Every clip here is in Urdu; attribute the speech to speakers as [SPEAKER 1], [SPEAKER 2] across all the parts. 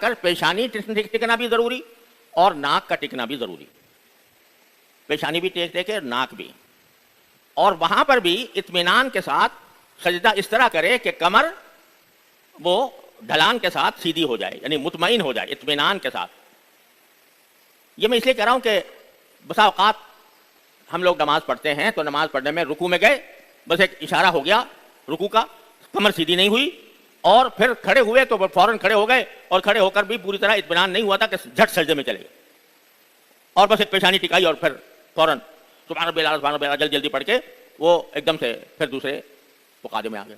[SPEAKER 1] کر پیشانی ٹکنا بھی ضروری اور ناک کا ٹکنا بھی ضروری. پیشانی بھی ٹیکے ناک بھی, اور وہاں پر بھی اطمینان کے ساتھ سجدہ اس طرح کرے کہ کمر وہ ڈھلان کے ساتھ سیدھی ہو جائے, یعنی مطمئن ہو جائے اطمینان کے ساتھ. یہ میں اس لیے کہہ رہا ہوں کہ بسا اوقات ہم لوگ نماز پڑھتے ہیں تو نماز پڑھنے میں رکوع میں گئے, بس ایک اشارہ ہو گیا رکوع کا, کمر سیدھی نہیں ہوئی, اور پھر کھڑے ہوئے تو فوراً کھڑے ہو گئے, اور کھڑے ہو کر بھی پوری طرح اطمینان نہیں ہوا تھا کہ جھٹ سجدے میں چلے گئے, اور بس ایک پیشانی ٹکائی اور پھر فوراً سبحان ربی الاعلیٰ سبحان ربی الاعلیٰ جلدی پڑھ کے وہ ایک دم سے پھر دوسرے مقادمے میں آ گئے.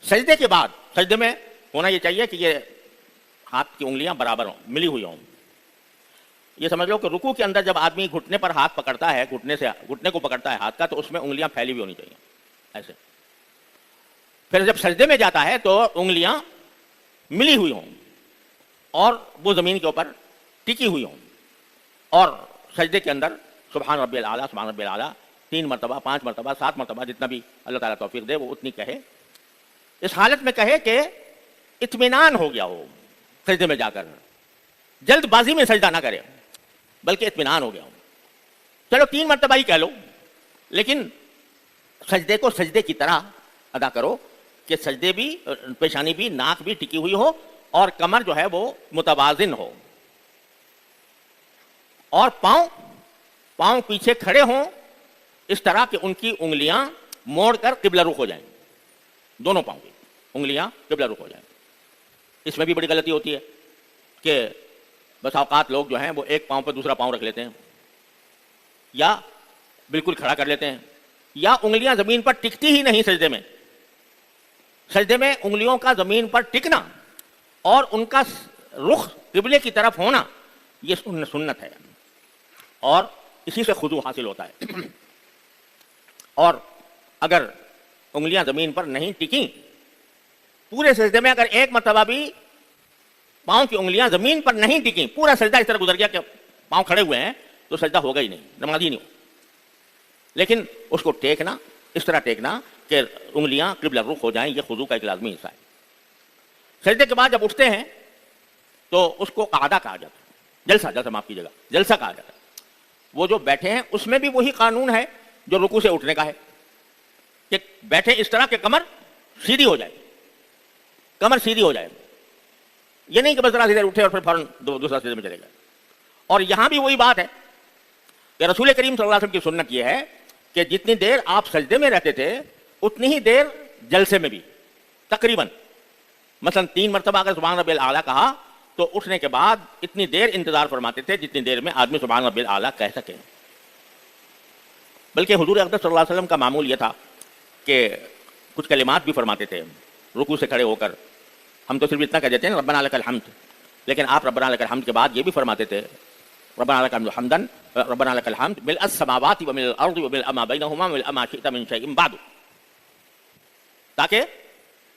[SPEAKER 1] سجدے کے بعد سجدے میں ہونا یہ چاہیے کہ یہ ہاتھ کی انگلیاں برابر ہوں, ملی ہوئی ہوں. یہ سمجھ لو کہ رکوع کے اندر جب آدمی گھٹنے پر ہاتھ پکڑتا ہے, گھٹنے کو پکڑتا ہے ہاتھ کا, تو اس میں انگلیاں پھیلی ہوئی ہونی چاہیے ایسے. پھر جب سجدے میں جاتا ہے تو انگلیاں ملی ہوئی ہوں اور وہ زمین کے اوپر ٹکی ہوئی ہوں, اور سجدے کے اندر سبحان ربی الاعلیٰ سبحان ربی الاعلیٰ 3 مرتبہ 5 مرتبہ 7 مرتبہ جتنا بھی اللہ تعالیٰ توفیق دے وہ اتنی کہے. اس حالت میں کہے کہ اطمینان ہو گیا ہو سجدے میں جا کر, جلد بازی میں سجدہ نہ کرے بلکہ اطمینان ہو گیا ہو. چلو 3 مرتبہ ہی کہہ لو, لیکن سجدے کو سجدے کی طرح ادا کرو کہ سجدے بھی, پیشانی بھی, ناک بھی ٹکی ہوئی ہو, اور کمر جو ہے وہ متوازن ہو, اور پاؤں پیچھے کھڑے ہوں اس طرح کہ ان کی انگلیاں موڑ کر قبلہ رخ ہو جائیں, دونوں پاؤں کی انگلیاں قبلہ رخ ہو جائیں. اس میں بھی بڑی غلطی ہوتی ہے کہ بس اوقات لوگ جو ہیں وہ ایک پاؤں پہ دوسرا پاؤں رکھ لیتے ہیں, یا بالکل کھڑا کر لیتے ہیں, یا انگلیاں زمین پر ٹکتی ہی نہیں سجدے میں. سجدے میں انگلیوں کا زمین پر ٹکنا اور ان کا رخ قبلے کی طرف ہونا یہ سنت ہے, اور اسی سے خضوع حاصل ہوتا ہے. اور اگر انگلیاں زمین پر نہیں ٹکیں پورے سجدے میں, اگر ایک مرتبہ بھی پاؤں کی انگلیاں زمین پر نہیں ٹکیں, پورا سجدہ اس طرح گزر گیا کہ پاؤں کھڑے ہوئے ہیں, تو سجدہ ہوگا ہی نہیں, نماز ہی نہیں ہو. لیکن اس کو ٹیکنا, اس طرح ٹیکنا کہ انگلیاں قبلہ رخ ہو جائیں, یہ خضوع کا ایک لازمی حصہ ہے. سجدے کے بعد جب اٹھتے ہیں تو اس کو قعدہ کہا جاتا ہے, جلسہ معاف کیجیے گا, جلسہ کہا جاتا ہے. وہ جو بیٹھے ہیں اس میں بھی وہی قانون ہے جو رکوع سے اٹھنے کا ہے, کہ بیٹھے اس طرح کہ کمر سیدھی ہو جائے, کمر سیدھی ہو جائے. یہ نہیں کہ بس ذرا ادھر اٹھے اور پھر فوراً دوسرا سجدے میں چلے گئے. اور یہاں بھی وہی بات ہے کہ رسول کریم صلی اللہ علیہ وسلم کی سنت یہ ہے کہ جتنی دیر آپ سجدے میں رہتے تھے اتنی ہی دیر جلسے میں بھی تقریباً, مثلا 3 مرتبہ اگر سبحان ربی الاعلیٰ کہا تو اٹھنے کے بعد اتنی دیر انتظار فرماتے تھے جتنی دیر میں آدمی سبحان ربی الاعلیٰ کہہ سکے. بلکہ حضور اقدس صلی اللہ علیہ وسلم کا معمول یہ تھا کہ کچھ کلمات بھی فرماتے تھے رکوع سے کھڑے ہو کر. ہم تو صرف اتنا کہہ دیتے ہیں ربنا لک الحمد, لیکن آپ ربنا لک الحمد کے بعد یہ بھی فرماتے تھے ربنا لک الحمد حمدا ربنا لک الحمد ملء السماوات وملء الارض وملء ما بینہما وملء ما شئت من شیء بعد, تاکہ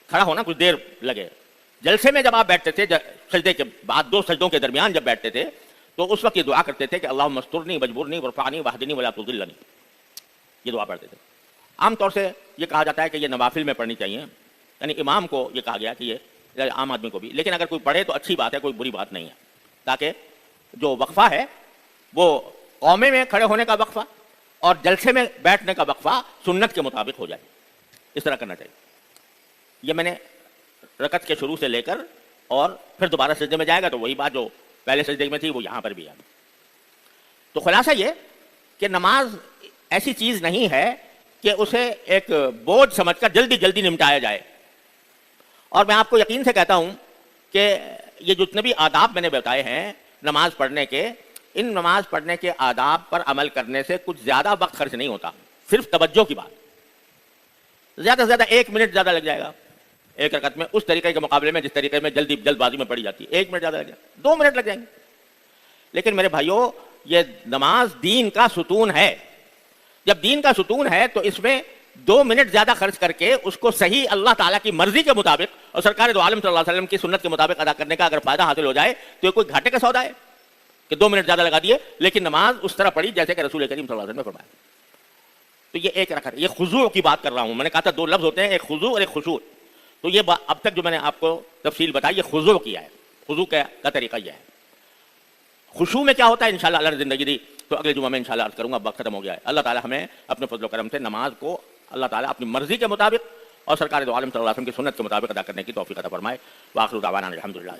[SPEAKER 1] کھڑا ہونا کچھ دیر لگے. جلسے میں جب آپ بیٹھتے تھے سجدے کے بعد 2 سجدوں کے درمیان جب بیٹھتے تھے تو اس وقت یہ دعا کرتے تھے کہ اللہم استرنی واجبرنی وارفعنی واہدنی ولا تضلنی, یہ دعا پڑھتے تھے. عام طور سے یہ کہا جاتا ہے کہ یہ نوافل میں پڑھنی چاہیے, یعنی امام کو یہ کہا گیا کہ یہ عام آدمی کو بھی, لیکن اگر کوئی پڑھے تو اچھی بات ہے, کوئی بری بات نہیں ہے, تاکہ جو وقفہ ہے وہ قومے میں کھڑے ہونے کا وقفہ اور جلسے میں بیٹھنے کا وقفہ سنت کے مطابق ہو جائے. اس طرح کرنا چاہیے. یہ میں نے رکعت کے شروع سے لے کر اور پھر دوبارہ سجدے میں جائے گا تو وہی بات جو پہلے سجدے میں تھی وہ یہاں پر بھی ہے. تو خلاصہ یہ کہ نماز ایسی چیز نہیں ہے کہ اسے ایک بوجھ سمجھ کر جلدی جلدی نمٹایا جائے. اور میں آپ کو یقین سے کہتا ہوں کہ یہ جتنے بھی آداب میں نے بتائے ہیں نماز پڑھنے کے, ان نماز پڑھنے کے آداب پر عمل کرنے سے کچھ زیادہ وقت خرچ نہیں ہوتا, صرف توجہ کی بات. زیادہ سے زیادہ 1 منٹ زیادہ لگ جائے گا ایک رکعت میں, اس طریقے کے مقابلے میں جس طریقے میں جلد بازی میں پڑھی جاتی ہے 1 منٹ زیادہ لگ جائے گا, 2 منٹ لگ جائیں گے. لیکن میرے بھائیوں یہ نماز دین کا ستون ہے. جب دین کا ستون ہے تو اس میں 2 منٹ زیادہ خرچ کر کے اس کو صحیح اللہ تعالیٰ کی مرضی کے مطابق اور سرکار دو عالم صلی اللہ علیہ وسلم کی سنت کے مطابق ادا کرنے کا اگر فائدہ حاصل ہو جائے تو یہ کوئی گھاٹے کا سودا ہے کہ 2 منٹ زیادہ لگا دیے لیکن نماز اس طرح پڑھی جیسے کہ رسول کریم صلی اللہ علیہ وسلم نے فرمایا. تو یہ ایک رکعت, یہ خضوع کی بات کر رہا ہوں. میں نے کہا تھا 2 لفظ ہوتے ہیں, ایک خضوع اور ایک خشوع. تو یہ اب تک جو میں نے آپ کو تفصیل بتائی یہ خضوع کیا ہے. وضو کا طریقہ یہ ہے. خشوع میں کیا ہوتا ہے انشاءاللہ اللہ نے زندگی دی تو اگلے جمعہ میں انشاءاللہ عرض کروں گا. وقت ختم ہو گیا ہے. اللہ تعالی ہمیں اپنے فضل و کرم سے نماز کو اللہ تعالیٰ اپنی مرضی کے مطابق اور سرکار دو عالم صلی اللہ علیہ وسلم کی سنت کے مطابق ادا کرنے کی توفیق عطا فرمائے. وآخر دعوانا الحمدللہ.